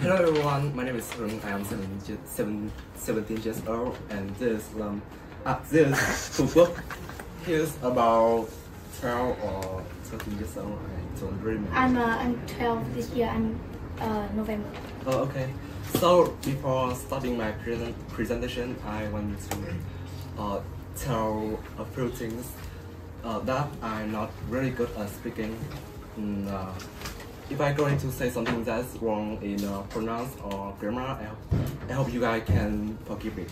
Hello everyone, my name is Phần. I am 17 years old, and this food book is about 12 or 13 years old. I don't remember. I'm 12 this year. I'm November. Oh, okay. So before starting my presentation, I want to tell a few things that I'm not really good at speaking. If I'm going to say something that's wrong in pronounce or grammar, I hope you guys can forgive me.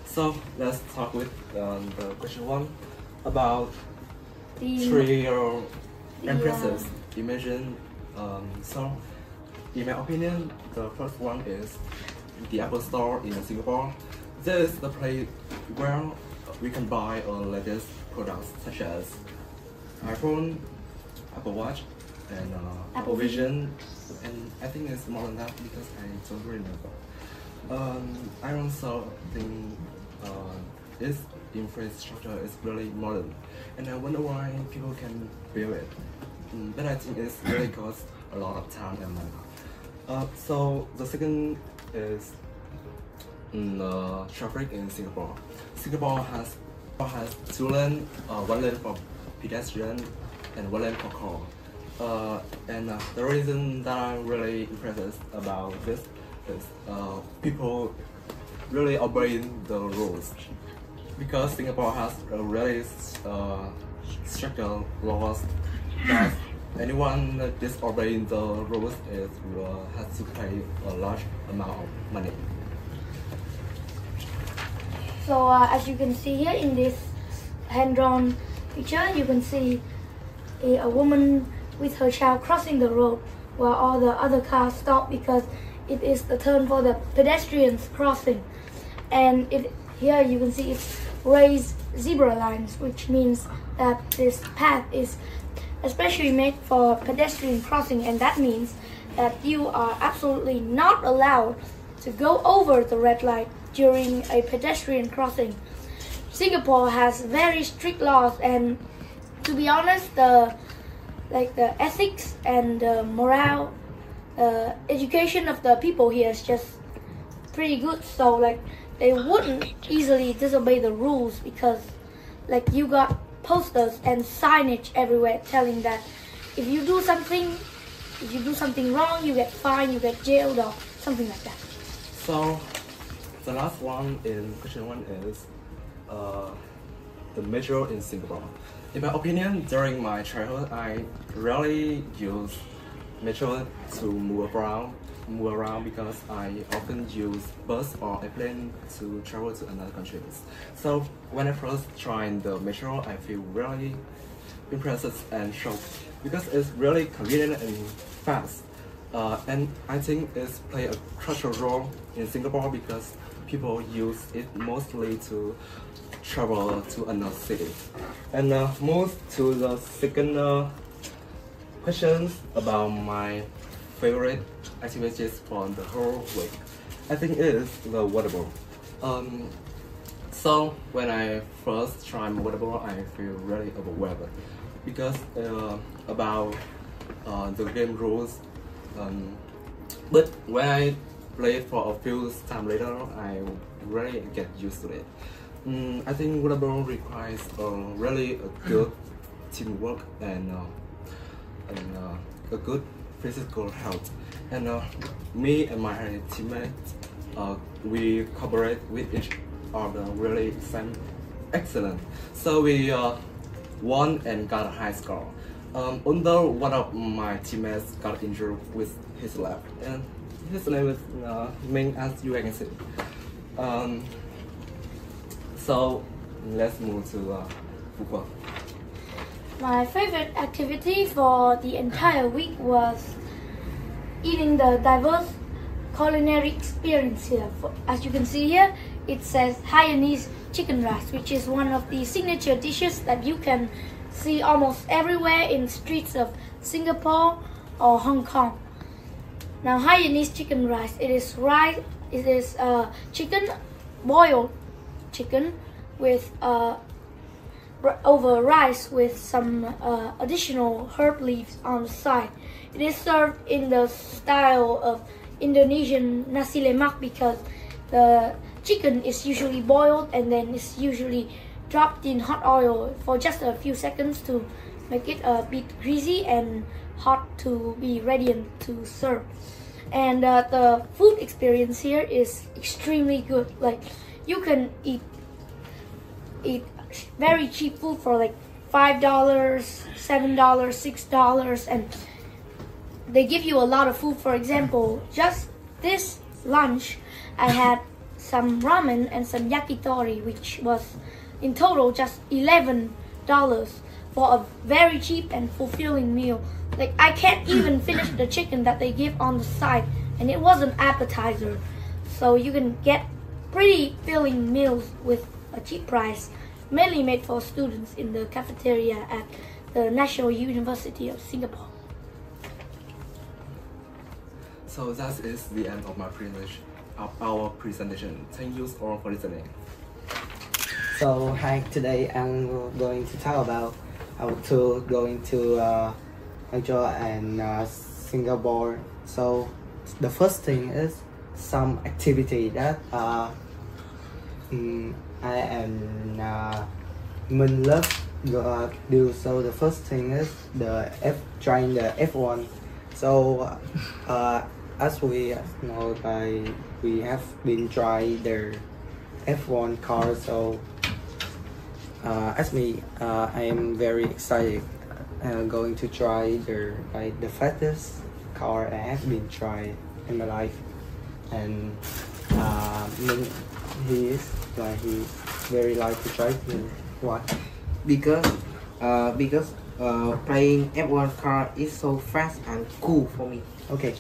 So let's start with the question one about three empresses. Imagine. So in my opinion, the first one is the Apple Store in Singapore. This is the place where we can buy latest products such as iPhone, Apple Watch, and Apple Vision, and I think it's more than that because I don't remember. I also think its infrastructure is really modern, and I wonder why people can build it. But I think it's really costs a lot of time and money. So the second is traffic in Singapore. Singapore has two lanes, one lane for pedestrian and one lane for car. And the reason that I'm really impressed about this is people really obeying the rules, because Singapore has a really strict laws that anyone disobeying the rules has to pay a large amount of money. So as you can see here in this hand-drawn picture, you can see a woman with her child crossing the road while all the other cars stop because it is the turn for the pedestrians crossing. And here you can see it's raised zebra lines, which means that this path is especially made for pedestrian crossing, and that means that you are absolutely not allowed to go over the red light during a pedestrian crossing. Singapore has very strict laws, and to be honest, the ethics and the morale, education of the people here is just pretty good. So they wouldn't easily disobey the rules because you got posters and signage everywhere telling that if you do something wrong, you get fined, you get jailed or something like that. So the last one in question one is the metro in Singapore. In my opinion, during my childhood, I rarely use metro to move around because I often use bus or airplane to travel to another countries. So when I first tried the metro, I feel really impressed and shocked because it's really convenient and fast. And I think it's play a crucial role in Singapore because people use it mostly to travel to another city. And move to the second questions about my favorite activities for the whole week. I think it is the waterball. So when I first tried waterball, I feel really overwhelmed because about the game rules. But when I play for a few times later, I really get used to it. I think waterball requires really a good teamwork and a good physical health. And me and my teammates, we cooperate with each other really excellent. So we won and got a high score. Although one of my teammates got injured with his leg, and his name is Ming, as you can see. So let's move to football. My favorite activity for the entire week was eating the diverse culinary experience here. As you can see here, it says Hainanese chicken rice, which is one of the signature dishes that you can see almost everywhere in the streets of Singapore or Hong Kong. Now, Hainanese chicken rice, it is chicken, boiled chicken with over rice with some additional herb leaves on the side. It is served in the style of Indonesian nasi lemak because the chicken is usually boiled and then it's usually dropped in hot oil for just a few seconds to make it a bit greasy and hot to be ready and to serve. And the food experience here is extremely good. Like, you can eat very cheap food for like $5, $7, $6, and they give you a lot of food. For example, just this lunch I had some ramen and some yakitori, which was in total just $11 for a very cheap and fulfilling meal. Like, I can't even finish the chicken that they give on the side, and it was an appetizer. So you can get pretty filling meals with a cheap price, mainly made for students in the cafeteria at the National University of Singapore. So that is the end of our presentation. Thank you all for listening. So hi, today I'm going to talk about our tour going to Johor and Singapore. So the first thing is some activity that I and Minh love do. So the first thing is trying the F1. So as we know, we have been trying their F1 car. So as me, I am very excited going to try the fastest car I have been tried in my life. And he very like to try to Why? Because playing F1 car is so fast and cool for me. Okay.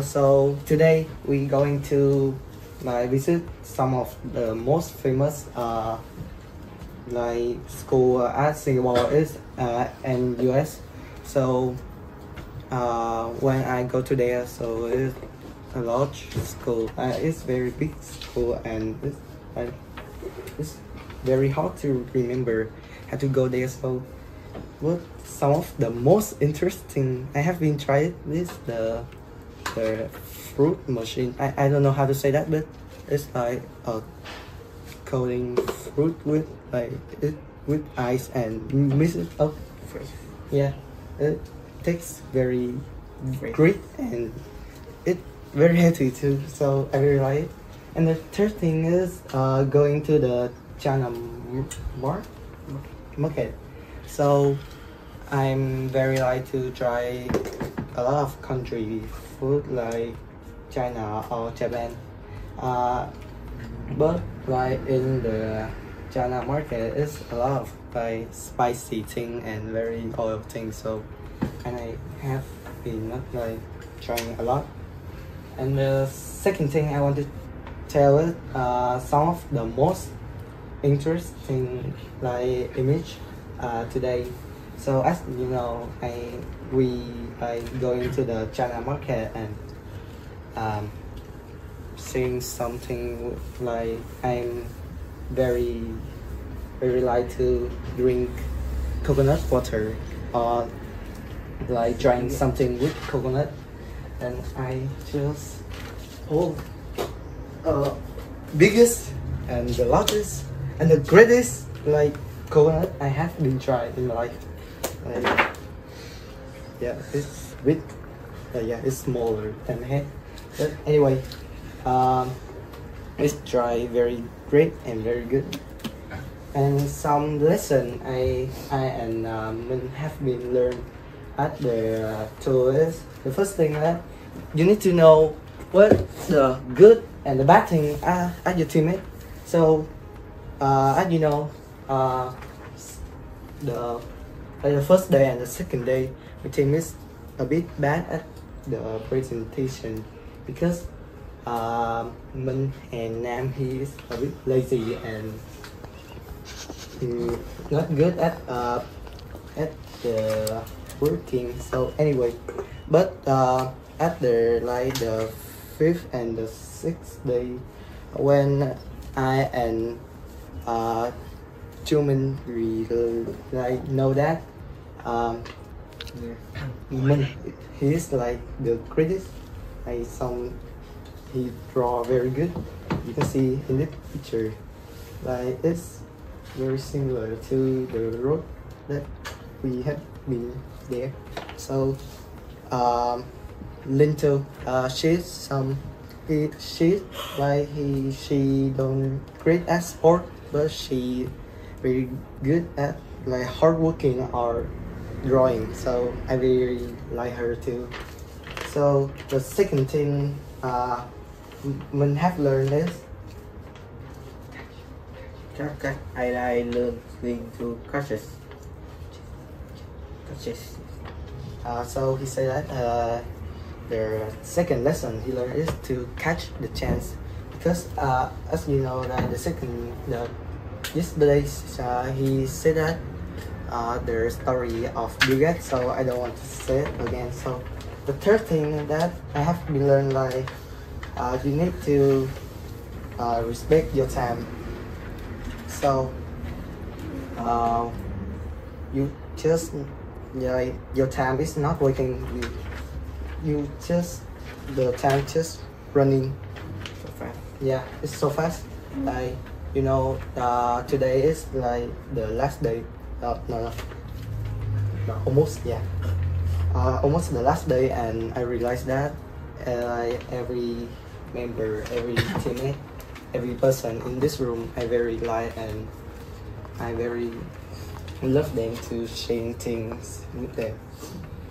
So today we going to visit some of the most famous school at Singapore and US. So when I go to there, so it's a large school. It's very big school, and it's very hard to remember how to go there. So what some of the most interesting I have been tried is the fruit machine. I don't know how to say that, but it's like coating fruit with with ice and mix it up. Yeah, it tastes very great and it very healthy too. So I really like it. And the third thing is going to the China market. So I'm very like to try a lot of country food like China or Japan. But like in the China market, it's a lot of like spicy thing and very oil things. So, and I have been not like trying a lot. And the second thing I want to tell is some of the most interesting like image today. So as you know, we going to the China market and seeing something like I'm very like to drink coconut water or like trying something with coconut, and I just hold biggest and the largest and the greatest like coconut I have been tried in my life. Yeah, it's big. Yeah, it's smaller than my head. But anyway, it's dry, very great and very good. And some lesson I and Minh have been learned at the tour is the first thing that you need to know what the good and the bad thing at your teammate. So as you know, the first day and the second day, my team is a bit bad at the presentation because Minh and Nam, he is a bit lazy and not good at the working. So anyway, but at the fifth and the sixth day, when I and Chuman we like know that Minh, he is like the greatest he draw very good. You can see in this picture, like it's very similar to the road that we have been there. So Lintel, she don't great at sport, but she very good at like hardworking or drawing. So I really like her too. So the second thing mình have learned is I learned to catches. So he said that the second lesson he learned is to catch the chance, because as you know that yesterday he said that the story of Brigade, so I don't want to say it again. So the third thing that I have been learned, like you need to respect your time. So you just your time is not waiting. The time just running So fast. yeah, it's so fast. Like today is like the last day. No, almost, yeah. Almost the last day, and I realized that every member, every teammate, every person in this room, I very like, and I very love them to share things with them.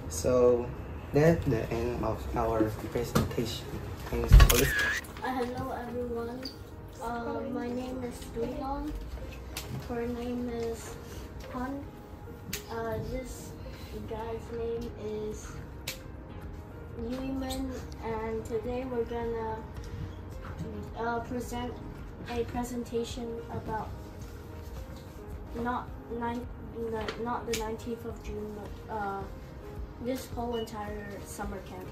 So that's the end of our presentation. Thanks for listening. Hello everyone. My name is Thuyết. Her name is Phần. This guy's name is Newman, and today we're gonna present a presentation about not the 19th of June, but this whole entire summer camp.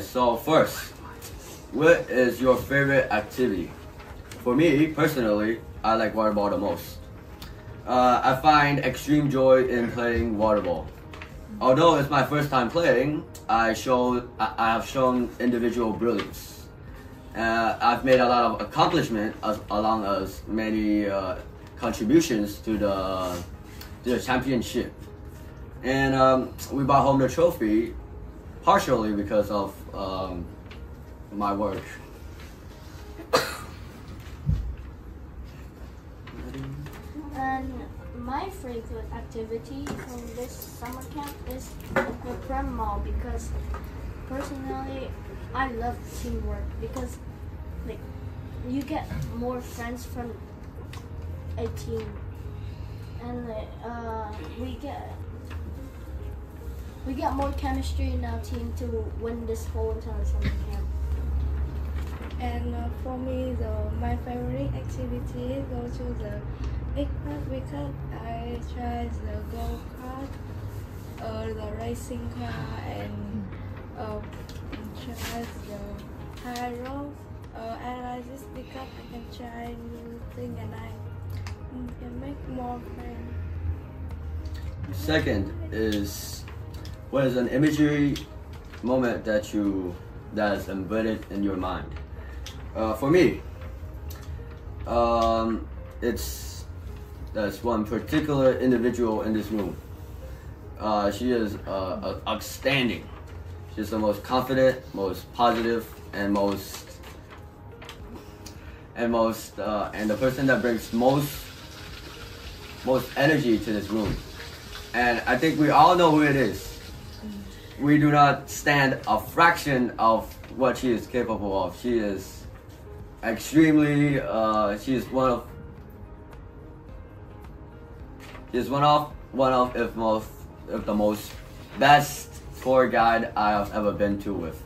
So first, what is your favorite activity? For me, personally, I like water ball the most. I find extreme joy in playing water ball. Although it's my first time playing, I have shown individual brilliance. I've made a lot of accomplishment along as many contributions to the championship. And we brought home the trophy partially because of my work. And my favorite activity from this summer camp is the Prem Mall, because personally I love teamwork, because like you get more friends from a team, and we get more chemistry in our team to win this whole entire summer camp. And for me, my favorite activity go to the big park, because I try the go-kart, the racing car, and try the high rope. I like this because I can try new things and I can make more friends. Second is, what is an imagery moment that is embedded in your mind? For me, there's one particular individual in this room. She is outstanding. She's the most confident, most positive, and the person that brings most energy to this room. And I think we all know who it is. We do not stand a fraction of what she is capable of. She is extremely, she is one of if the most best tour guide I have ever been to with.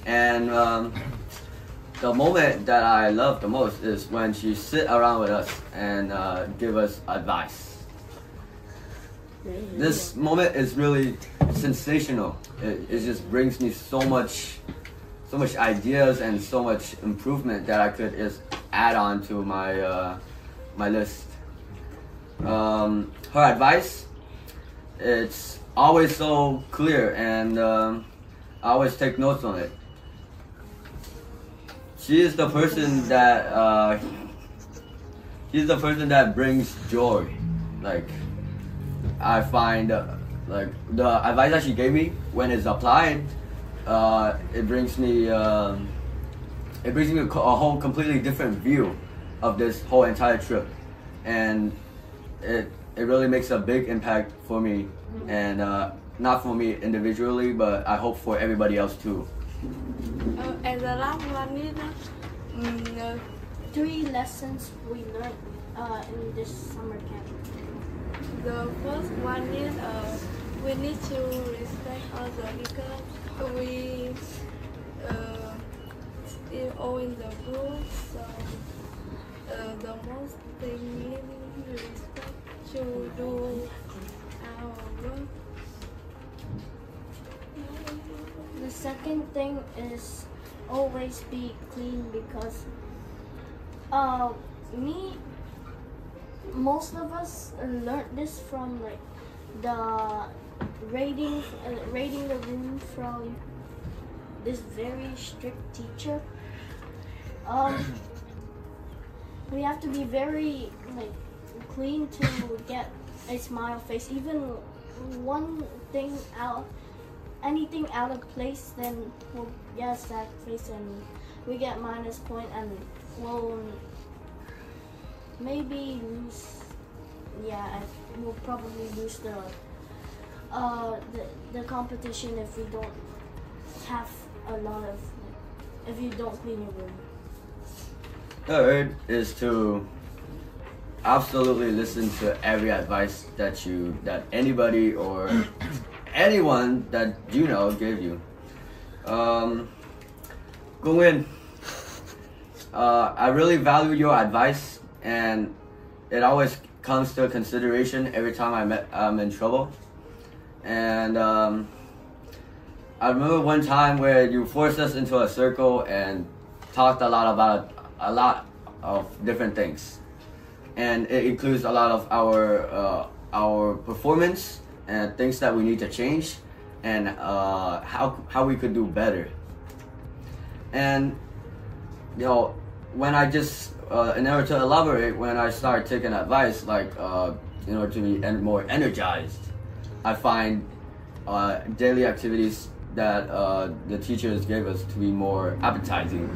And the moment that I love the most is when she sit around with us and give us advice. This moment is really sensational. It just brings me so much ideas and so much improvement that I could just add on to my my list. Her advice, it's always so clear, and I always take notes on it. She is the person that she's the person that brings joy. Like, I find like the advice that she gave me, when it's applied, it brings me a whole completely different view of this whole entire trip, and it really makes a big impact for me, and not for me individually, but I hope for everybody else too. And the last one is 3 lessons we learned in this summer camp. the first one is we need to respect others because we still all in the group. So the most thing is respect to do our work. The second thing is always be clean, because most of us learned this from like the rating the room from this very strict teacher. We have to be very like clean to get a smile face. Even one thing anything out of place, then we'll get a sad face and we get minus point, and we'll maybe lose. Yeah, we'll probably lose the competition if we don't have a lot of, if you don't clean your room. Third is to absolutely listen to every advice that anybody or anyone that you know gave you. Gungwin, I really value your advice, and it always comes to consideration every time I'm in trouble. And I remember one time where you forced us into a circle and talked a lot about a lot of different things, and it includes a lot of our performance and things that we need to change, and how we could do better. And you know, when I just in order to elaborate, when I start taking advice, like in order to be more energized, I find daily activities that the teachers gave us to be more appetizing,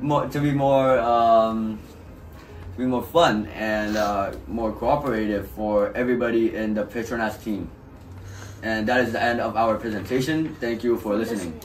to be more fun and more cooperative for everybody in the Petronas team. And that is the end of our presentation. Thank you for listening.